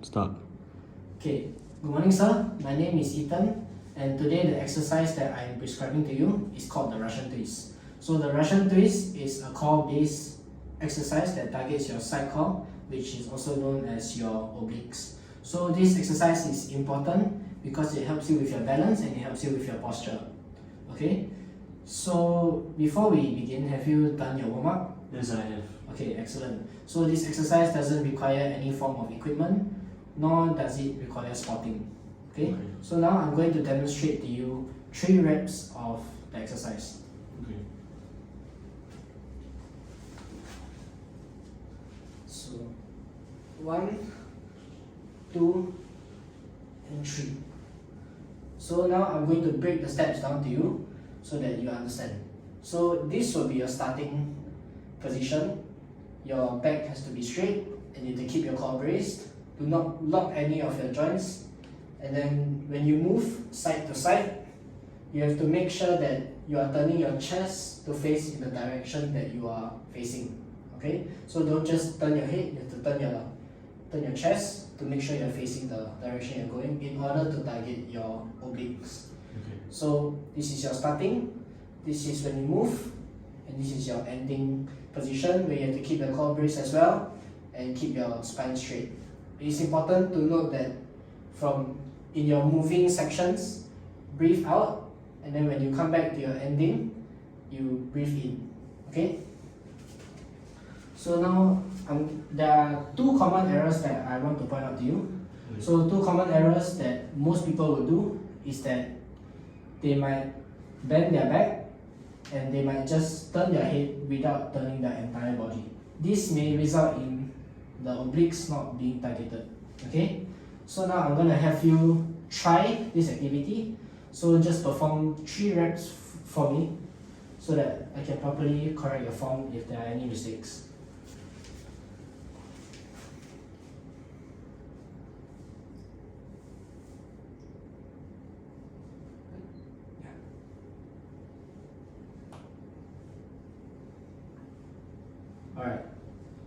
Start. Okay, good morning sir. My name is Ethan, and today the exercise that I'm prescribing to you is called the Russian twist. So the Russian twist is a core-based exercise that targets your side core, which is also known as your obliques. So this exercise is important because it helps you with your balance and it helps you with your posture. Okay, so before we begin, have you done your warm-up? Yes, I have. Okay, excellent. So this exercise doesn't require any form of equipment, nor does it require spotting. Okay? So now I'm going to demonstrate to you 3 reps of the exercise. Okay. So 1, 2, and 3. So now I'm going to break the steps down to you so that you understand. So this will be your starting position. Your back has to be straight and you have to keep your core braced. Do not lock any of your joints. And then when you move side to side, you have to make sure that you are turning your chest to face in the direction that you are facing. Okay? So don't just turn your head, you have to turn your chest to make sure you're facing the direction you're going in order to target your obliques. Okay. So this is your starting, this is when you move, and this is your ending position where you have to keep your core braced as well and keep your spine straight. It is important to note that in your moving sections, breathe out, and then when you come back to your ending, you breathe in. Okay? So now there are 2 common errors that I want to point out to you. Okay. So 2 common errors that most people will do is that they might bend their back and they might just turn their head without turning their entire body. This may result in the obliques not being targeted. Okay? So now I'm going to have you try this activity. So just perform 3 reps for me so that I can properly correct your form if there are any mistakes. Alright,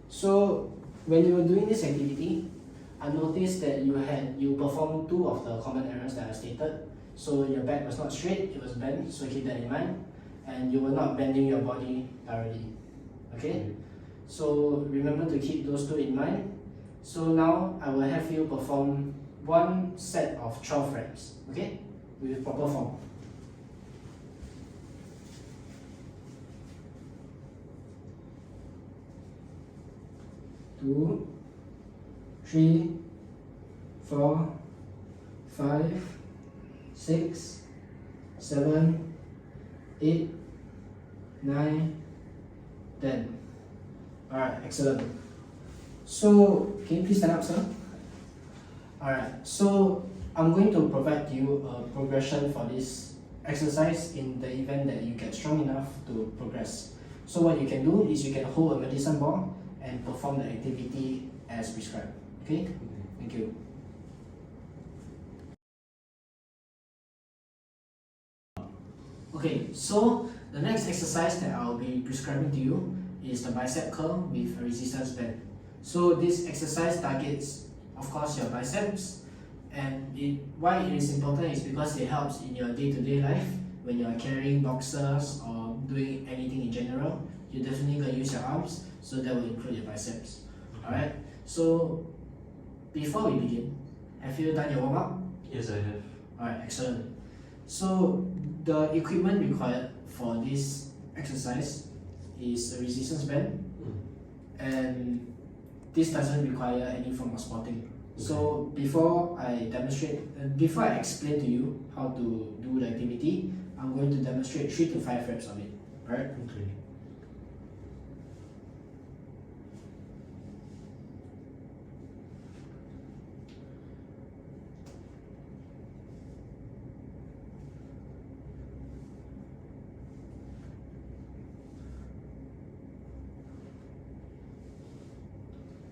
so when you were doing this activity, I noticed that you performed 2 of the common errors that I stated. So your back was not straight, it was bent, so keep that in mind. And you were not bending your body thoroughly. Okay? So remember to keep those 2 in mind. So now I will have you perform 1 set of 12 reps, okay? With proper form. 2, 3, 4, 5, 6, 7, 8, 9, 10. Alright, excellent. So, can you please stand up, sir? Alright, so I'm going to provide you a progression for this exercise in the event that you get strong enough to progress. So what you can do is you can hold a medicine ball and perform the activity as prescribed. Okay? Thank you. Okay, so the next exercise that I'll be prescribing to you is the bicep curl with a resistance band. So this exercise targets, of course, your biceps, and why it is important is because it helps in your day-to-day life when you are carrying boxes or doing anything in general. You're definitely going to use your arms, so that will include your biceps. Alright, so before we begin, have you done your warm-up? Yes, I have. Alright, excellent. So the equipment required for this exercise is a resistance band, and this doesn't require any form of spotting. Okay. So before I explain to you how to do the activity, I'm going to demonstrate 3 to 5 reps of it. Alright? Okay.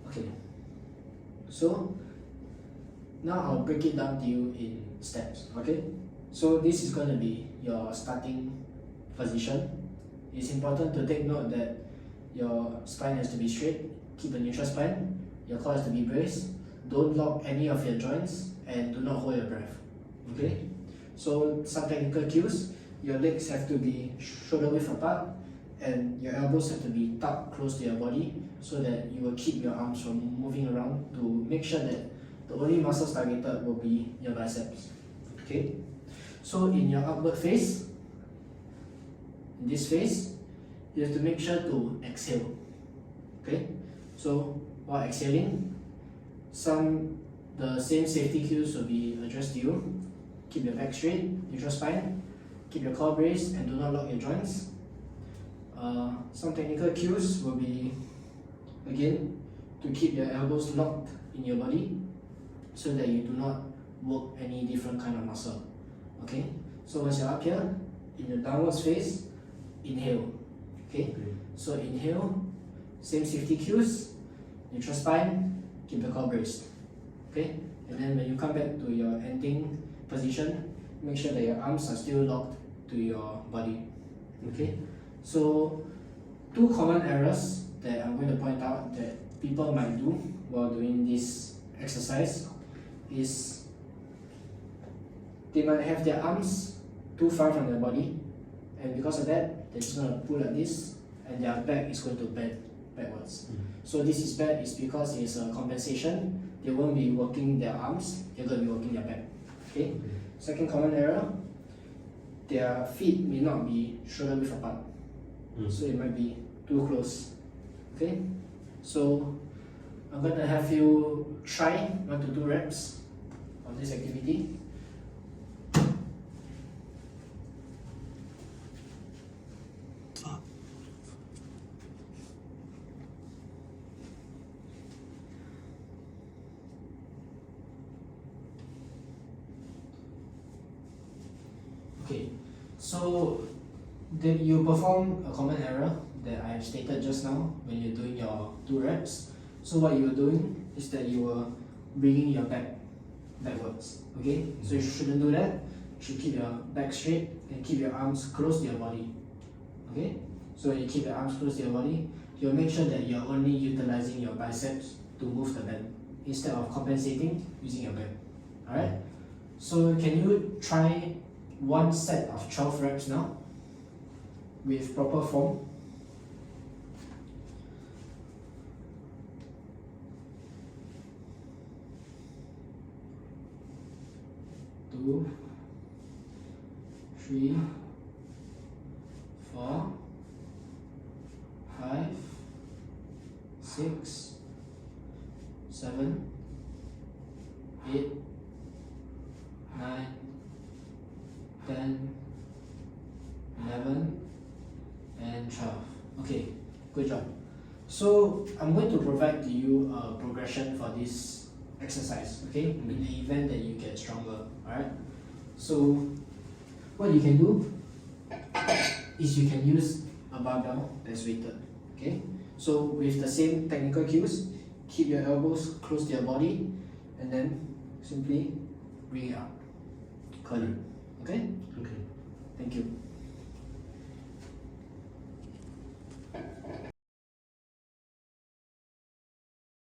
Okay, so now I'll break it down to you in steps. Okay, so this is going to be your starting position. It's important to take note that your spine has to be straight, keep a neutral spine, your core has to be braced. don't lock any of your joints, and do not hold your breath. Okay? So some technical cues, your legs have to be shoulder width apart, and your elbows have to be tucked close to your body so that you will keep your arms from moving around to make sure that the only muscles targeted will be your biceps. Okay? So in your upward face, in this phase, you have to make sure to exhale. Okay? So while exhaling, the same safety cues will be addressed to you. Keep your back straight, neutral spine, keep your core braced, and do not lock your joints. Some technical cues will be, again, to keep your elbows locked in your body so that you do not work any different kind of muscle. Okay? So once you're up here, in the downwards phase, inhale. Okay? So inhale, same safety cues, neutral spine, keep the core braced. Okay? And then when you come back to your ending position, make sure that your arms are still locked to your body. Okay? So, two common errors that I'm going to point out that people might do while doing this exercise is they might have their arms too far from their body, and because of that, they're just going to pull like this, and their back is going to bend backwards. So this is bad is because it's a compensation. They won't be working their arms, they're going to be working their back. Okay? Second common error, their feet may not be shoulder width apart. So it might be too close. Okay? So I'm going to have you try 1 to 2 reps of this activity. Okay, so you perform a common error that I have stated just now when you're doing your 2 reps. So what you're doing is that you are bringing your back backwards. Okay, so you shouldn't do that. You should keep your back straight and keep your arms close to your body. Okay, so when you keep your arms close to your body, you'll make sure that you're only utilizing your biceps to move the bend instead of compensating using your back. Alright, so can you try one set of 12 reps now with proper form? Two, 3, 4, 5, 6, 7, 8, 9, 10, 11, and 12. Okay, good job. So I'm going to provide to you a progression for this exercise, okay, in the event that you get stronger. Alright, so what you can do is you can use a barbell that's weighted. Okay, so with the same technical cues, keep your elbows close to your body and then simply bring it up, curl it. Okay? Okay. Thank you.